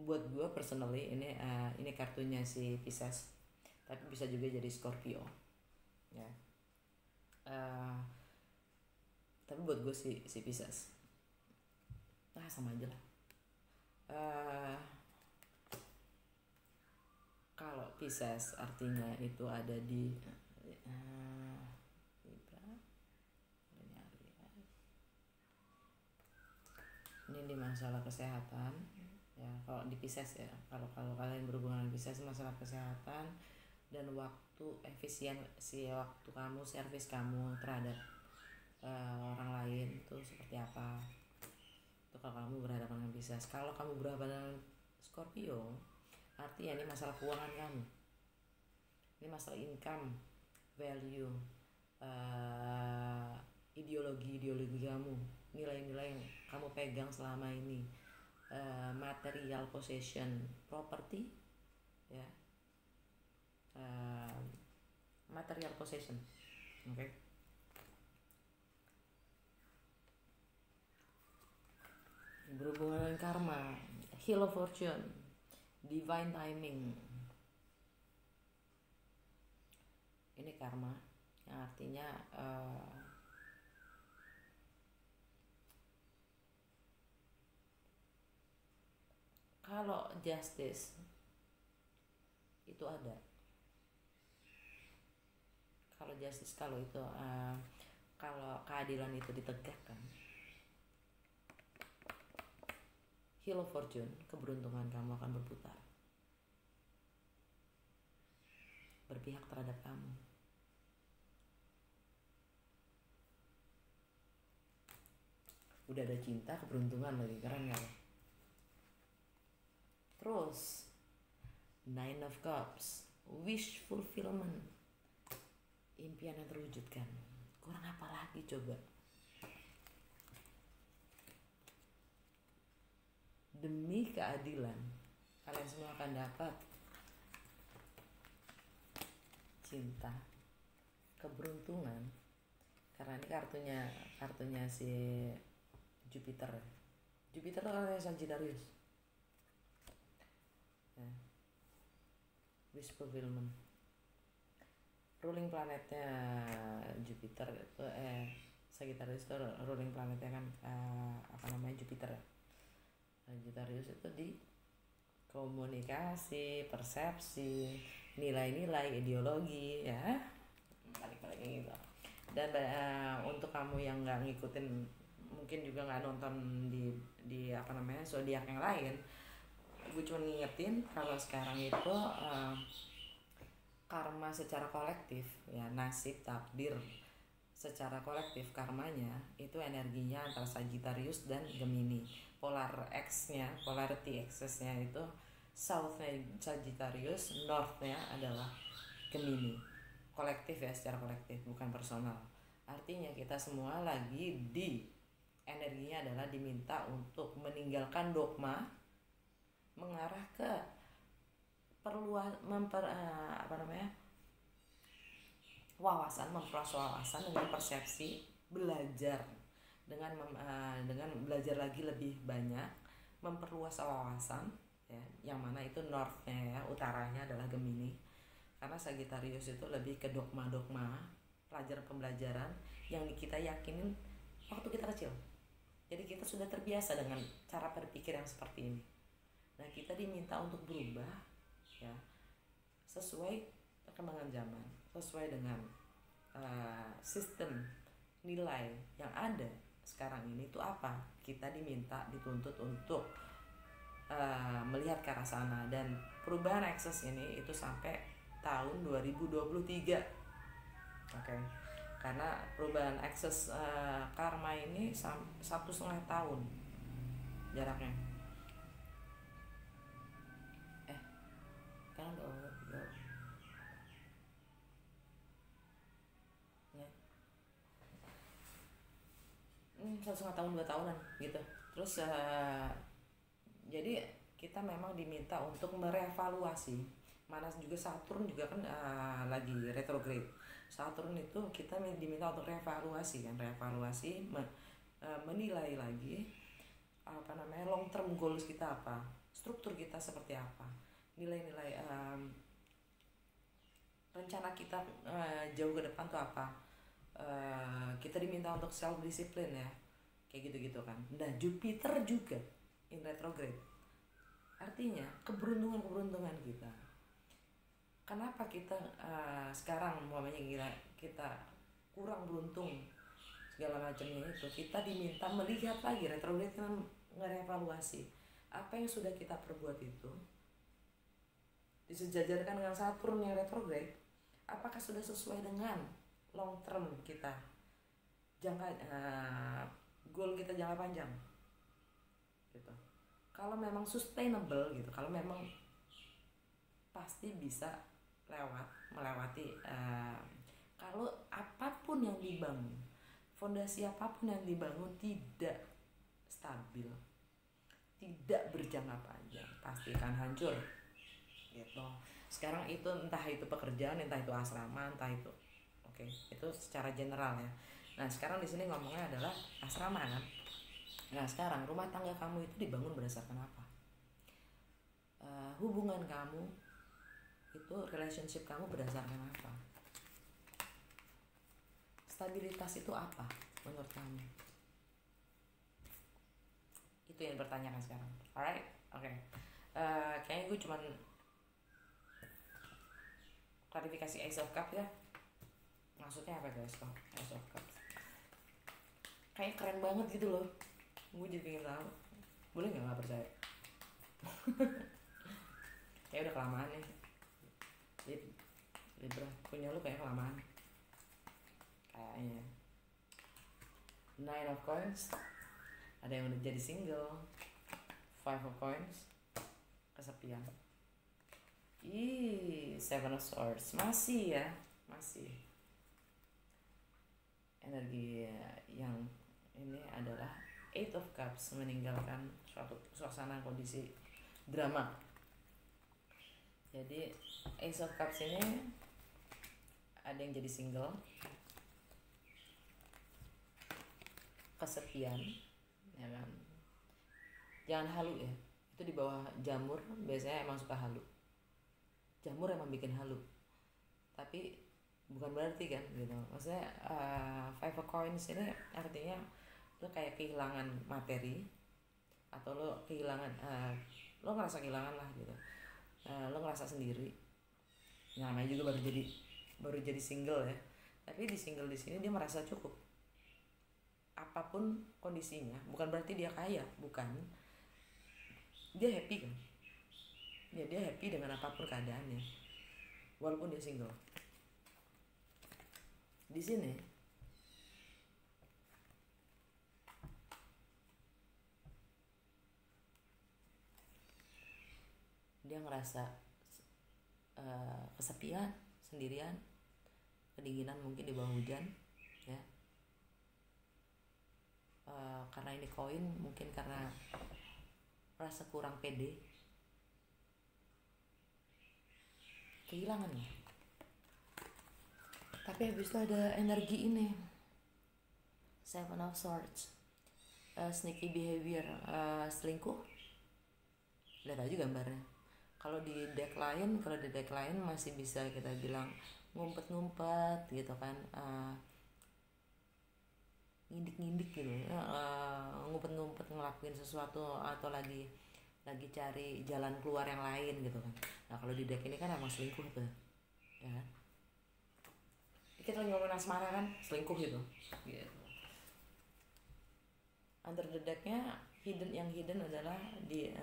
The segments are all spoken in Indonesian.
buat gue personally ini kartunya si Pisces, tapi bisa juga jadi Scorpio ya. Tapi buat gue si Pisces sama aja lah. Kalau Pisces artinya itu ada di Libra, ini di masalah kesehatan ya. Kalau di Pisces ya, kalau kalian berhubungan dengan Pisces, masalah kesehatan dan waktu efisiensi waktu kamu, servis kamu terhadap orang lain itu seperti apa. Itu kalau kamu berhadapan dengan Pisces. Kalau kamu berhadapan dengan Scorpio, artinya ini masalah keuangan kamu, ini masalah income, value, ideologi kamu, nilai-nilai yang kamu pegang selama ini, material possession, property ya, material possession, oke. Berhubungan dengan karma, Wheel of Fortune, divine timing, ini karma yang artinya kalau justice itu ada, kalau justice, kalau itu kalau keadilan itu ditegakkan, Wheel of Fortune, keberuntungan kamu akan berputar berpihak terhadap kamu. Udah ada cinta, keberuntungan lagi, keren gak? Terus Nine of Cups, wish fulfillment, impian yang terwujudkan. Kurang apa lagi coba? Demi keadilan, kalian semua akan dapat cinta, keberuntungan. Karena ini kartunya si Jupiter. Jupiter itu kartunya Sagittarius ya. Wish fulfillment, ruling planetnya Jupiter itu Sagittarius itu ruling planetnya kan Jupiter. Sagittarius itu di komunikasi, persepsi, nilai-nilai, ideologi ya, balik-balik gitu. Dan untuk kamu yang nggak ngikutin, mungkin juga nggak nonton di zodiak yang lain, gue cuma ngingetin kalau sekarang itu karma secara kolektif ya, nasib, takdir secara kolektif, karmanya itu energinya antara Sagittarius dan Gemini. Polarity axis-nya itu south-nya Sagittarius, north-nya adalah Gemini. Kolektif ya, secara kolektif, bukan personal. Artinya kita semua lagi energinya adalah diminta untuk meninggalkan dogma, mengarah ke memperluas wawasan dengan persepsi, belajar dengan belajar lagi lebih banyak, memperluas wawasan ya, yang mana itu northnya ya, utaranya adalah Gemini. Karena Sagittarius itu lebih ke dogma-dogma, pembelajaran yang kita yakinin waktu kita kecil. Jadi kita sudah terbiasa dengan cara berpikir yang seperti ini. Nah, kita diminta untuk berubah ya, sesuai perkembangan zaman, sesuai dengan sistem nilai yang ada sekarang ini itu apa. Kita dituntut untuk melihat ke arah sana, dan perubahan akses ini itu sampai tahun 2023. Oke. Karena perubahan akses karma ini 1,5 tahun jaraknya. Kan udah 1,5 tahun, 2 tahunan gitu. Terus jadi kita memang diminta untuk merevaluasi. Mana juga Saturn juga kan lagi retrograde. Saturn itu kita diminta untuk revaluasi, menilai lagi long term goals kita apa, struktur kita seperti apa, nilai-nilai rencana kita jauh ke depan tuh apa. Kita diminta untuk self discipline ya, kayak gitu-gitu kan. Nah Jupiter juga in retrograde, artinya keberuntungan kita. Kenapa kita sekarang umpamanya kita kurang beruntung segala macamnya itu, kita diminta melihat lagi, retrograde kan ngerevaluasi apa yang sudah kita perbuat itu disejajarkan dengan Saturn yang retrograde, apakah sudah sesuai dengan long term kita, goal kita jangka panjang gitu. Kalau memang sustainable gitu, kalau memang pasti bisa melewati kalau apapun yang dibangun, fondasi apapun yang dibangun tidak stabil, tidak berjangka panjang, pasti akan hancur gitu. Sekarang itu entah itu pekerjaan, entah itu asrama, entah itu itu secara general ya. Nah sekarang di sini ngomongnya adalah asrama kan. Nah sekarang rumah tangga kamu itu dibangun berdasarkan apa? Hubungan kamu itu, relationship kamu berdasarkan apa? Stabilitas itu apa menurut kamu? Itu yang dipertanyakan sekarang. Alright, oke. Kayaknya gue cuman klarifikasi Ace of Cups ya. Maksudnya apa guys? Ace of Cups kayak keren banget gitu loh. Gue jadi pengen tahu. Boleh nggak percaya? Kayak udah kelamaan nih. Libra punya lu kayak kelamaan kayaknya. Nine of Coins, ada yang udah jadi single. Five of Coins, kesepian. Seven of Swords, masih ya, masih. Energi yang ini adalah Eight of Cups, meninggalkan suatu suasana kondisi drama. Jadi Ace of Cups ini ada yang jadi single, kesepian, ya kan. Jangan halu ya, itu di bawah jamur biasanya emang suka halu. Jamur emang bikin halu, tapi bukan berarti kan gitu. Maksudnya Five of Coins ini artinya lo kayak kehilangan materi, atau lo kehilangan lo ngerasa kehilangan lah gitu. Lo ngerasa sendiri. Namanya juga baru jadi single ya. Tapi di single di sini dia merasa cukup. Apapun kondisinya, bukan berarti dia kaya, bukan. Dia happy kan? Ya dia happy dengan apapun keadaannya. Walaupun dia single. Di sini dia ngerasa kesepian, sendirian, kedinginan mungkin di bawah hujan ya. Karena ini koin, mungkin karena rasa kurang pede, kehilangan ya. Tapi habis itu ada energi ini, Seven of Swords, sneaky behavior, selingkuh. Lihat aja gambarnya. Kalau di deck lain masih bisa kita bilang ngumpet-ngumpet gitu kan, ngindik-ngindik gitu, ngumpet-ngumpet ngelakuin sesuatu, atau lagi cari jalan keluar yang lain gitu kan. Nah kalau di deck ini kan emang selingkuh tuh ya kan. Kita lagi ngomongin asmara kan, selingkuh gitu. Under the decknya yang hidden adalah di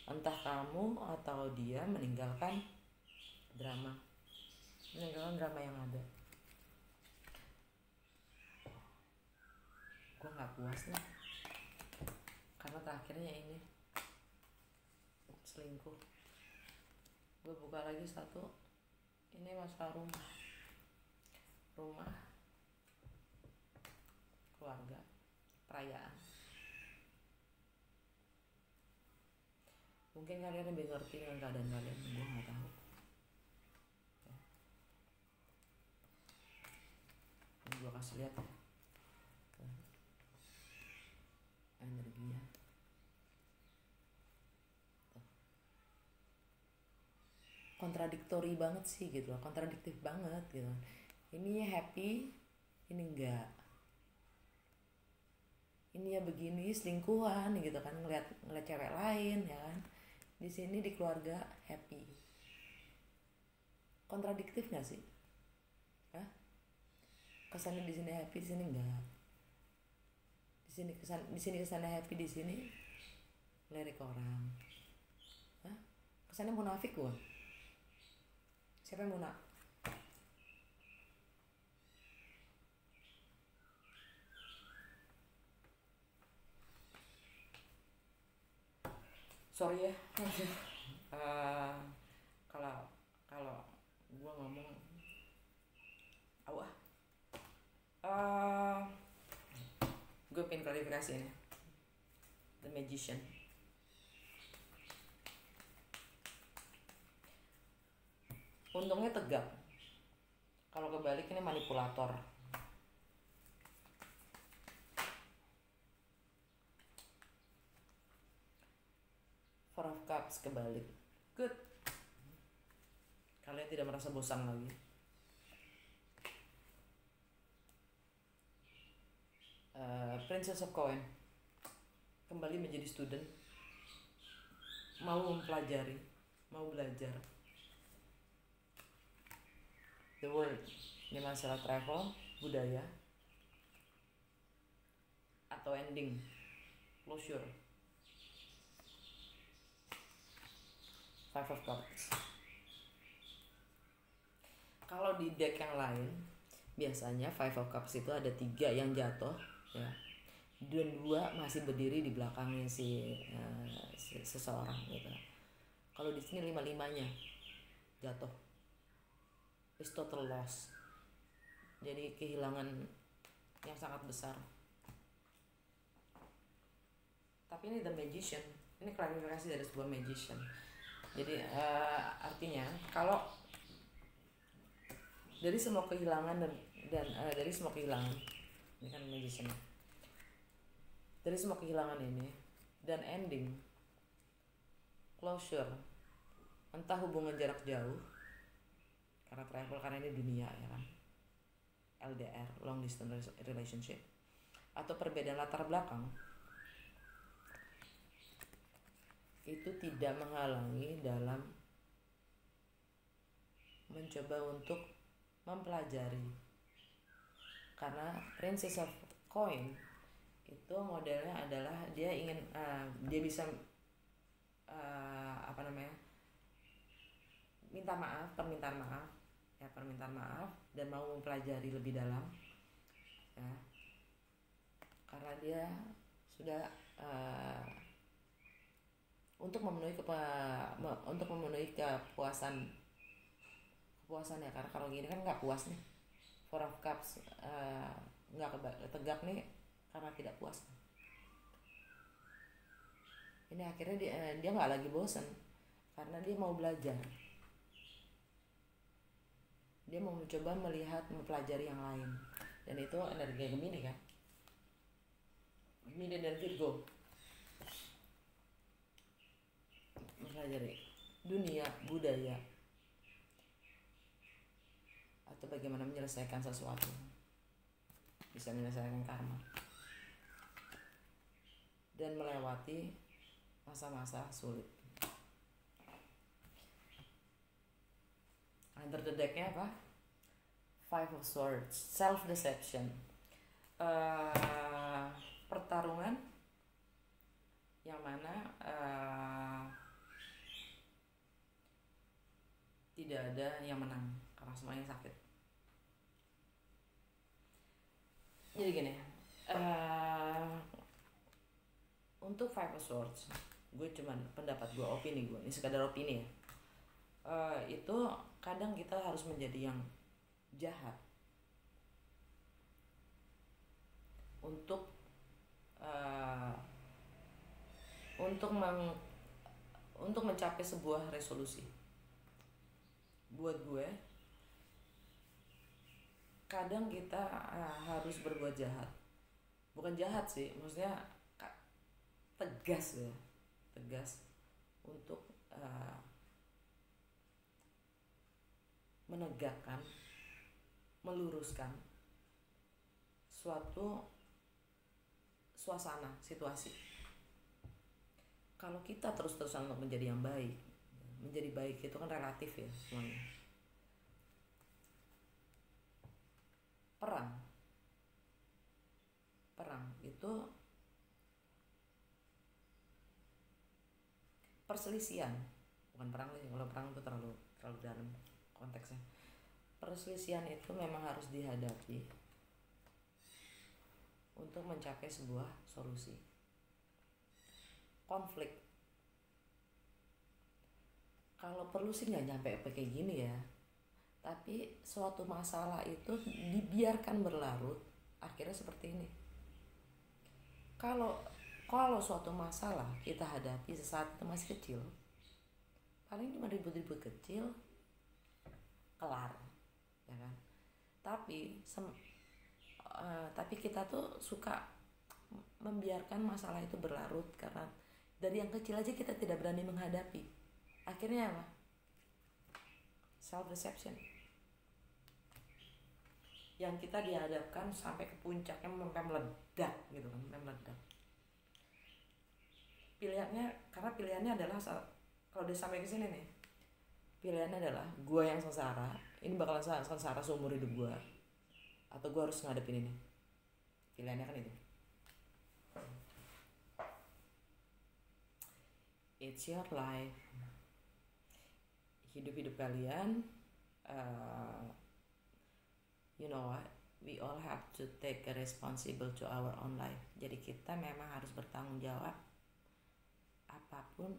entah kamu atau dia meninggalkan drama yang ada. Gue nggak puas nih karena terakhirnya ini selingkuh. Gue buka lagi satu, ini masalah rumah, keluarga, perayaan. Mungkin kalian lebih ngerti dengan keadaan kalian, gue nggak tahu ya. Ini gue kasih lihat ya energinya. kontradiktori banget sih gitu loh, kontradiktif banget gitu. Ini happy, ini enggak. Ini ya begini selingkuhan gitu kan, ngeliat cewek lain ya kan. Di sini di keluarga happy. Kontradiktif nggak sih? Hah? Kesannya di sini happy, di sini enggak. Di sini kesannya happy, di sini lirik orang. Hah? Kesannya munafik gua. Siapa yang munafik? Sorry ya. Kalau kalau gue ngomong gue pengen klarifikasi ini. The Magician. Untungnya tegak. Kalau kebalik ini manipulator. Four of Cups kebalik. Good. Kalian tidak merasa bosan lagi. Princess of Coin kembali menjadi student, mau mempelajari, mau belajar. The World ini masalah travel, budaya, atau ending, closure. Five of Cups. Kalau di deck yang lain biasanya Five of Cups itu ada 3 yang jatuh ya, dan 2 masih berdiri di belakangnya si seseorang gitu. Kalau di sini 5-5-nya jatuh, is total loss, jadi kehilangan yang sangat besar. Tapi ini The Magician, ini klarifikasi dari sebuah magician. Jadi artinya kalau dari semua kehilangan dan dari semua kehilangan, ini kan magician, dari semua kehilangan ini dan ending, closure, entah hubungan jarak jauh karena travel, karena ini dunia ya kan, LDR, long distance relationship, atau perbedaan latar belakang, itu tidak menghalangi dalam mencoba untuk mempelajari. Karena Princess of Coin itu modelnya adalah dia ingin dia bisa permintaan maaf dan mau mempelajari lebih dalam ya, karena dia sudah untuk memenuhi kepuasan ya, karena kalau gini kan nggak puas nih. Four of Cups nggak tegak nih karena tidak puas. Ini akhirnya dia nggak lagi bosan karena dia mau belajar, dia mau mencoba mempelajari yang lain, dan itu energi Gemini kan, Gemini dan Virgo, mempelajari dunia, budaya, atau bagaimana menyelesaikan sesuatu, bisa menyelesaikan karma dan melewati masa-masa sulit. Under the deck-nya apa? Five of Swords, self deception, pertarungan yang mana tidak ada yang menang karena semuanya sakit. Jadi gini, untuk Five of Swords, gue cuman pendapat gue, opini gue, ini sekadar opini ya. Itu kadang kita harus menjadi yang jahat untuk mencapai sebuah resolusi. Buat gue, kadang kita harus berbuat jahat, bukan jahat sih, maksudnya tegas ya, tegas untuk menegakkan, meluruskan suatu suasana, situasi. Kalau kita terus-terusan untuk menjadi yang baik, menjadi baik itu kan relatif ya semuanya. Perang itu perselisihan, bukan perang lagi. Kalau perang itu terlalu dalam konteksnya. Perselisihan itu memang harus dihadapi untuk mencapai sebuah solusi. Konflik, kalau perlu sih nggak nyampe kayak gini ya, tapi suatu masalah itu dibiarkan berlarut, akhirnya seperti ini. Kalau suatu masalah kita hadapi sesaat itu masih kecil, paling cuma ribut-ribut kecil, kelar, ya kan? Tapi kita tuh suka membiarkan masalah itu berlarut karena dari yang kecil aja kita tidak berani menghadapi. Akhirnya apa? Self deception. Yang kita dihadapkan sampai ke puncaknya sampai meledak gitu kan, sampai meledak. Pilihannya adalah kalau udah sampai ke sini nih, pilihannya adalah gue yang sengsara, ini bakalan sengsara seumur hidup gue, atau gue harus ngadepin ini. Pilihannya kan itu. It's your life. Hidup kalian. You know what? We all have to take a responsible to our own life. Jadi kita memang harus bertanggung jawab apapun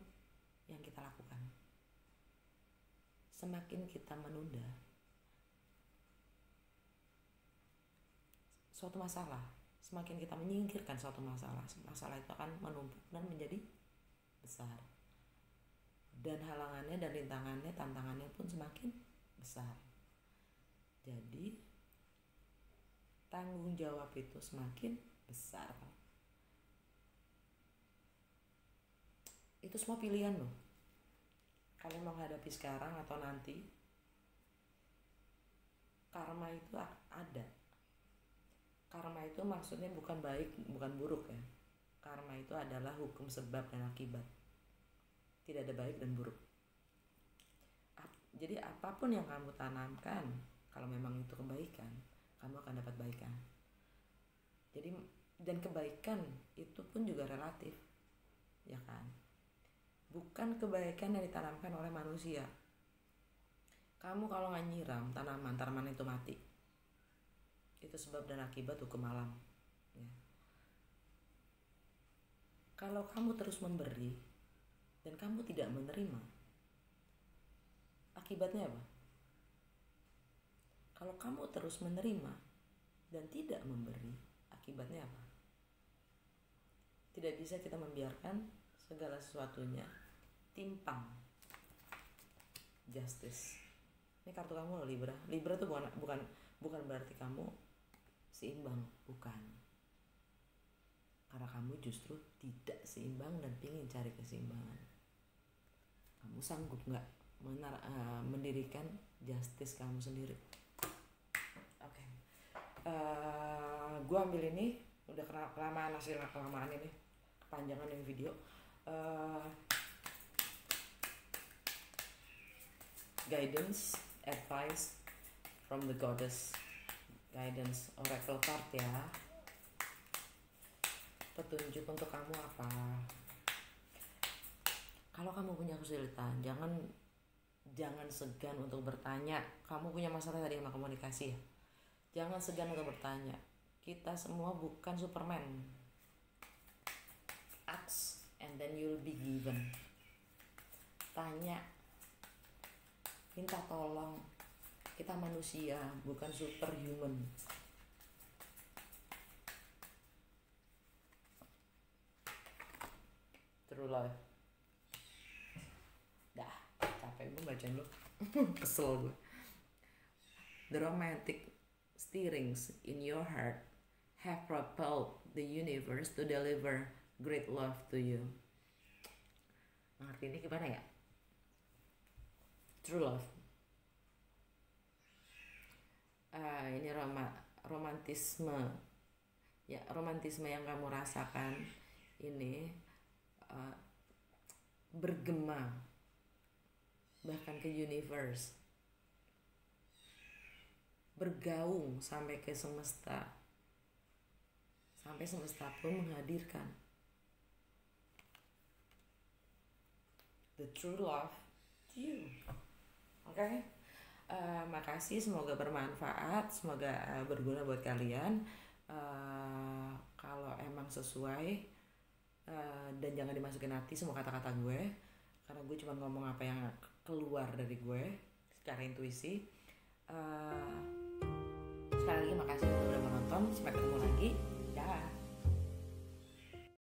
yang kita lakukan. Semakin kita menunda suatu masalah, semakin kita menyingkirkan suatu masalah itu akan menumpuk dan menjadi besar. Dan halangannya dan rintangannya, tantangannya pun semakin besar. Jadi tanggung jawab itu semakin besar. Itu semua pilihan loh. Kalian mau hadapi sekarang atau nanti, karma itu ada. Karma itu maksudnya bukan baik, bukan buruk ya. Karma itu adalah hukum sebab dan akibat. Tidak ada baik dan buruk. Jadi apapun yang kamu tanamkan, kalau memang itu kebaikan, kamu akan dapat baikan. Jadi, dan kebaikan itu pun juga relatif, ya kan? Bukan kebaikan yang ditanamkan oleh manusia. Kamu kalau nggak nyiram tanaman itu mati. Itu sebab dan akibat hukum alam. Ya. Kalau kamu terus memberi dan kamu tidak menerima, akibatnya apa? Kalau kamu terus menerima dan tidak memberi, akibatnya apa? Tidak bisa kita membiarkan segala sesuatunya timpang. Justice. Ini kartu kamu loh, Libra. Libra tuh bukan berarti kamu seimbang, bukan. Karena kamu justru tidak seimbang dan ingin cari keseimbangan. Kamu sanggup nggak mendirikan justice kamu sendiri? Oke. Gue ambil ini, udah kelamaan ini, kepanjangan yang video. Guidance, advice from the goddess. Guidance oracle card ya. Petunjuk untuk kamu apa? Kalau kamu punya kesulitan, jangan segan untuk bertanya. Kamu punya masalah tadi sama komunikasi ya? Jangan segan untuk bertanya. Kita semua bukan Superman. Ask and then you'll be given. Tanya, minta tolong. Kita manusia, bukan superhuman. True love. Dah, capek gue bacain lu. Kesel gue. The romantic stirrings in your heart have propelled the universe to deliver great love to you. Ngerti ini gimana ya? True love. romantisme ya, romantisme yang kamu rasakan ini bergema bahkan ke universe, bergaung sampai ke semesta, sampai semesta pun menghadirkan the true love to you. Oke? Makasih, semoga bermanfaat, semoga berguna buat kalian. Kalau emang sesuai, dan jangan dimasukin hati semua kata-kata gue, karena gue cuma ngomong apa yang keluar dari gue secara intuisi. Sekali lagi makasih udah menonton, sampai ketemu lagi.